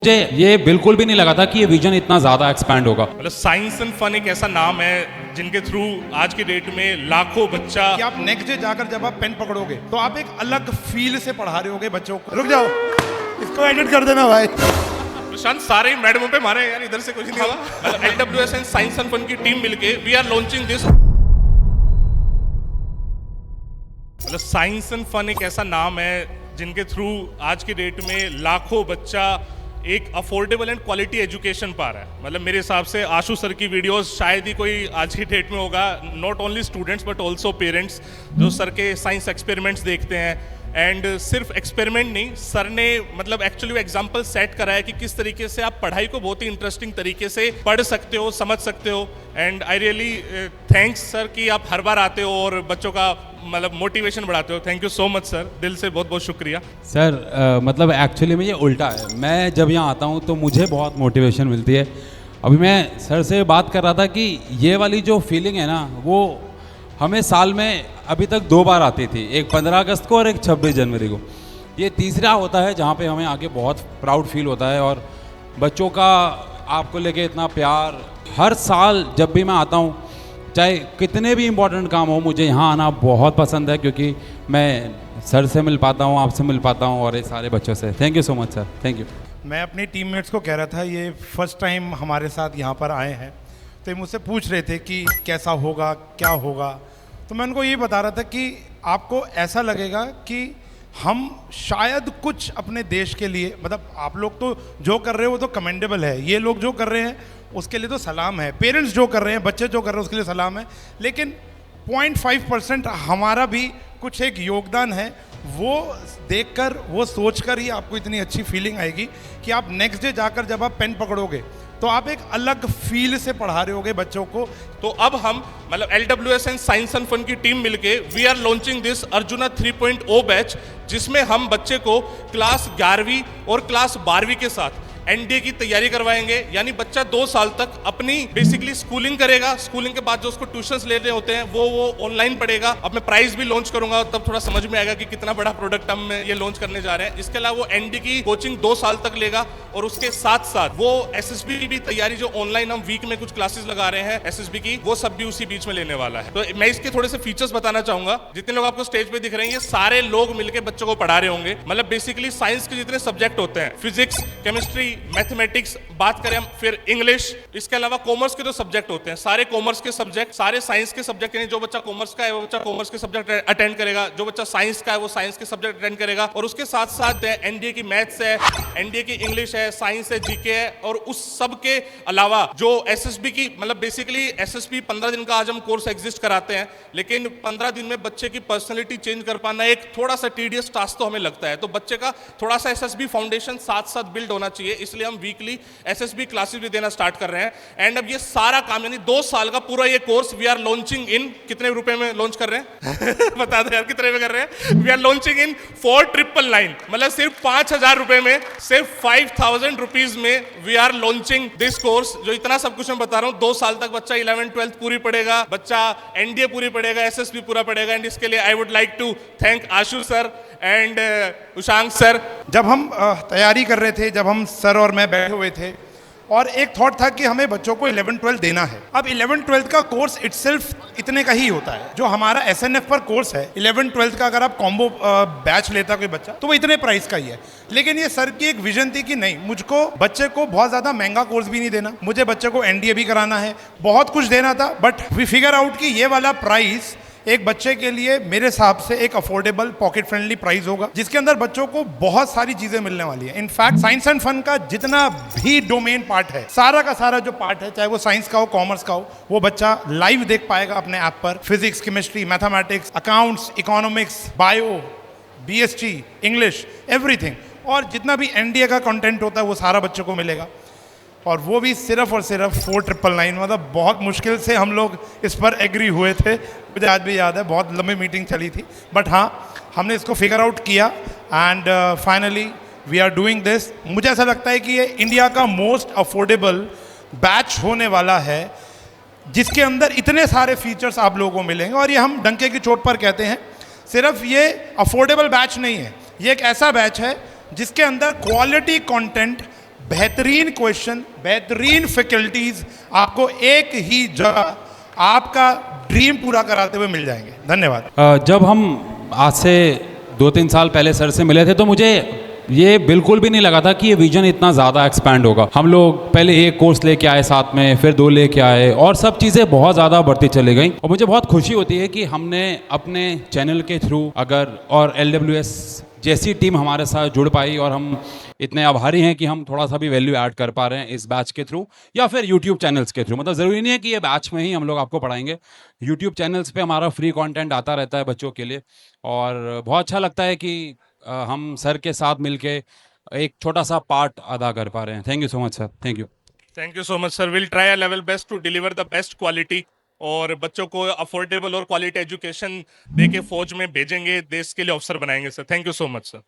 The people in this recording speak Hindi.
मुझे ये बिल्कुल भी नहीं लगा था कि ये विजन इतना ज़्यादा एक्सपैंड होगा। मतलब साइंस एंड फन एक ऐसा नाम है जिनके थ्रू आज की डेट में लाखों बच्चा कि आप नेक्स्ट डे जाकर जब आप पेन पकड़ोगे तो आप एक अलग फील से पढ़ा रहे होगे बच्चों को। रुक जाओ, इसको एडिट कर देना भाई। प्रशांत सारे मैडमों पे मारे यार, इधर से कुछ नहीं हुआ। LWS and science and fun की टीम मिलके वी आर लॉन्चिंग दिस। मतलब साइंस एंड फन एक ऐसा नाम है जिनके थ्रू आज की डेट में लाखों बच्चा एक अफोर्डेबल एंड क्वालिटी एजुकेशन पा रहा है। मतलब मेरे हिसाब से आशु सर की वीडियोस शायद ही कोई आज की डेट में होगा, not only students but also parents जो सर के साइंस एक्सपेरिमेंट्स देखते हैं। एंड सिर्फ एक्सपेरिमेंट नहीं, सर ने मतलब एक्चुअली एग्जाम्पल सेट करा है कि किस तरीके से आप पढ़ाई को बहुत ही इंटरेस्टिंग तरीके से पढ़ सकते हो, समझ सकते हो। And I really thanks sir कि आप हर बार आते हो और बच्चों का मतलब मोटिवेशन बढ़ाते हो। Thank you so much sir, दिल से बहुत बहुत शुक्रिया सर। मतलब एक्चुअली में ये उल्टा है, मैं जब यहाँ आता हूँ तो मुझे बहुत मोटिवेशन मिलती है। अभी मैं सर से बात कर रहा था कि ये वाली जो फीलिंग है ना, वो हमें साल में अभी तक 2 बार आती थी, एक 15 अगस्त को और एक 26 जनवरी को। ये तीसरा होता है जहाँ पे हमें आके बहुत प्राउड फील होता है। और बच्चों का आपको लेके इतना प्यार, हर साल जब भी मैं आता हूँ, चाहे कितने भी इम्पोर्टेंट काम हो, मुझे यहाँ आना बहुत पसंद है क्योंकि मैं सर से मिल पाता हूँ, आपसे मिल पाता हूँ और ये सारे बच्चों से। Thank you so much sir, thank you. मैं अपनी टीममेट्स को कह रहा था ये फर्स्ट टाइम हमारे साथ यहाँ पर आए हैं, तो ये मुझसे पूछ रहे थे कि कैसा होगा, क्या होगा। तो मैं उनको ये बता रहा था कि आपको ऐसा लगेगा कि हम शायद कुछ अपने देश के लिए, मतलब आप लोग तो जो कर रहे हो वो तो कमेंडेबल है, ये लोग जो कर रहे हैं उसके लिए तो सलाम है, पेरेंट्स जो कर रहे हैं, बच्चे जो कर रहे हैं उसके लिए सलाम है, लेकिन 0.5% हमारा भी कुछ एक योगदान है। वो देखकर, वो सोचकर ही आपको इतनी अच्छी फीलिंग आएगी कि आप नेक्स्ट डे जाकर जब आप पेन पकड़ोगे तो आप एक अलग फील से पढ़ा रहे होगे बच्चों को। तो अब हम मतलब LWS and science and fun की टीम मिलके we are launching this Arjuna 3.0 batch, जिसमें हम बच्चे को क्लास 11वीं और क्लास 12वीं के साथ NDA की तैयारी करवाएंगे। यानी बच्चा 2 साल तक अपनी बेसिकली स्कूलिंग करेगा, स्कूलिंग के बाद जो उसको ट्यूशंस लेने होते हैं वो ऑनलाइन पढ़ेगा। अब मैं प्राइस भी लॉन्च करूंगा, तब थोड़ा समझ में आएगा कि कितना बड़ा प्रोडक्ट हम ये लॉन्च करने जा रहे हैं। इसके अलावा वो NDA की कोचिंग 2 साल तक लेगा और उसके साथ साथ वो SSB की भी तैयारी, जो ऑनलाइन हम वीक में कुछ क्लासेस लगा रहे हैं SSB की, वो सब भी उसी बीच में लेने वाला है। तो मैं इसके थोड़े से फीचर्स बताना चाहूंगा। जितने लोग आपको स्टेज पे दिख रहे हैं, ये सारे लोग मिलकर बच्चों को पढ़ा रहे होंगे। मतलब बेसिकली साइंस के जितने सब्जेक्ट होते हैं, फिजिक्स, केमिस्ट्री, मैथमेटिक्स, बात करें हम, फिर इंग्लिश, इसके अलावा कॉमर्स के जो सब्जेक्ट होते हैं, सारे कॉमर्स के सब्जेक्ट, सारे साइंस के सब्जेक्ट, यानी जो बच्चा कॉमर्स का है वो बच्चा कॉमर्स के सब्जेक्ट अटेंड करेगा, जो बच्चा साइंस का है वो साइंस के सब्जेक्ट अटेंड करेगा। और उसके साथ साथ NDA की मैथ्स है, NDA की इंग्लिश है, साइंस है, GK है। और उस सब के अलावा जो SSB की, मतलब बेसिकली SSB 15 दिन का आज हम कोर्स एग्जिस्ट कराते हैं, लेकिन 15 दिन में बच्चे की पर्सनैलिटी चेंज कर पाना एक थोड़ा सा टीडियस टास्क तो हमें लगता है। तो बच्चे का थोड़ा सा SSB फाउंडेशन साथ साथ बिल्ड होना चाहिए, इसलिए हम वीकली SSB क्लासेस भी देना स्टार्ट कर रहे हैं। एंड अब ये सारा काम, यानी 2 साल का पूरा ये course we are launching in, कितने रुपए में लॉन्च कर रहे हैं बता दो यार कितने में कर रहे हैं। वी आर लॉन्चिंग इन 4999, मतलब सिर्फ 5000 रुपए में, सिर्फ 5000 रुपीज में we are launching this course. जो इतना सब कुछ मैं बता रहा हूँ, 2 साल तक बच्चा 11th 12th पूरी पढ़ेगा, बच्चा NDA पूरी पढ़ेगा, SSB पूरा पढ़ेगा। एंड इसके लिए I would like to thank Ashu sir and Ushank sir. जब हम तैयारी कर रहे थे, जब हम सर और मैं बैठे हुए थे, और एक थॉट था कि हमें बच्चों को 11th 12th देना है। अब 11th 12th का कोर्स इटसेल्फ इतने का ही होता है। जो हमारा SNF पर कोर्स है 11th 12th का, अगर आप कॉम्बो बैच लेता कोई बच्चा तो वो इतने प्राइस का ही है। लेकिन ये सर की एक विजन थी कि नहीं, मुझको बच्चे को बहुत ज़्यादा महंगा कोर्स भी नहीं देना, मुझे बच्चे को NDA भी कराना है, बहुत कुछ देना था। बट वी फिगर आउट कि ये वाला प्राइस एक बच्चे के लिए मेरे हिसाब से एक अफोर्डेबल, पॉकेट फ्रेंडली प्राइस होगा, जिसके अंदर बच्चों को बहुत सारी चीजें मिलने वाली है। इनफैक्ट साइंस एंड फन का जितना भी डोमेन पार्ट है, सारा का सारा जो पार्ट है, चाहे वो साइंस का हो, कॉमर्स का हो, वो बच्चा लाइव देख पाएगा अपने ऐप पर। Physics, chemistry, mathematics, accounts, economics, bio, BST, English, everything. और जितना भी NDA का कंटेंट होता है वो सारा बच्चों को मिलेगा, और वो भी सिर्फ और सिर्फ 4999। मतलब बहुत मुश्किल से हम लोग इस पर एग्री हुए थे, मुझे आज भी याद है, बहुत लंबी मीटिंग चली थी, बट हाँ, हमने इसको फिगर आउट किया and finally we are doing this. मुझे ऐसा लगता है कि ये इंडिया का मोस्ट अफोर्डेबल बैच होने वाला है, जिसके अंदर इतने सारे फीचर्स आप लोगों को मिलेंगे। और ये हम डंके की चोट पर कहते हैं, सिर्फ ये अफोर्डेबल बैच नहीं है, ये एक ऐसा बैच है जिसके अंदर क्वालिटी कंटेंट बेहतरीन क्वेश्चन, बेहतरीन फैकल्टीज आपको एक ही जगह आपका ड्रीम पूरा कराते हुए मिल जाएंगे। धन्यवाद। जब हम आज से 2-3 साल पहले सर से मिले थे तो मुझे ये बिल्कुल भी नहीं लगा था कि ये विजन इतना ज़्यादा एक्सपैंड होगा। हम लोग पहले एक कोर्स लेके आए साथ में, फिर 2 लेके आए और सब चीज़ें बहुत ज़्यादा बढ़ती चली गई। और मुझे बहुत खुशी होती है कि हमने अपने चैनल के थ्रू अगर और LWS जैसी टीम हमारे साथ जुड़ पाई और हम इतने आभारी हैं कि हम थोड़ा सा भी वैल्यू ऐड कर पा रहे हैं इस बैच के थ्रू या फिर यूट्यूब चैनल्स के थ्रू। मतलब ज़रूरी नहीं है कि ये बैच में ही हम लोग आपको पढ़ाएंगे, यूट्यूब चैनल्स पे हमारा फ्री कंटेंट आता रहता है बच्चों के लिए। और बहुत अच्छा लगता है कि हम सर के साथ मिलके एक छोटा सा पार्ट अदा कर पा रहे हैं। Thank you so much sir. Thank you. Thank you so much sir. Will try our level best to deliver the best quality और बच्चों को अफोर्डेबल और क्वालिटी एजुकेशन दे के फौज में भेजेंगे, देश के लिए अफसर बनाएंगे sir. Thank you so much sir.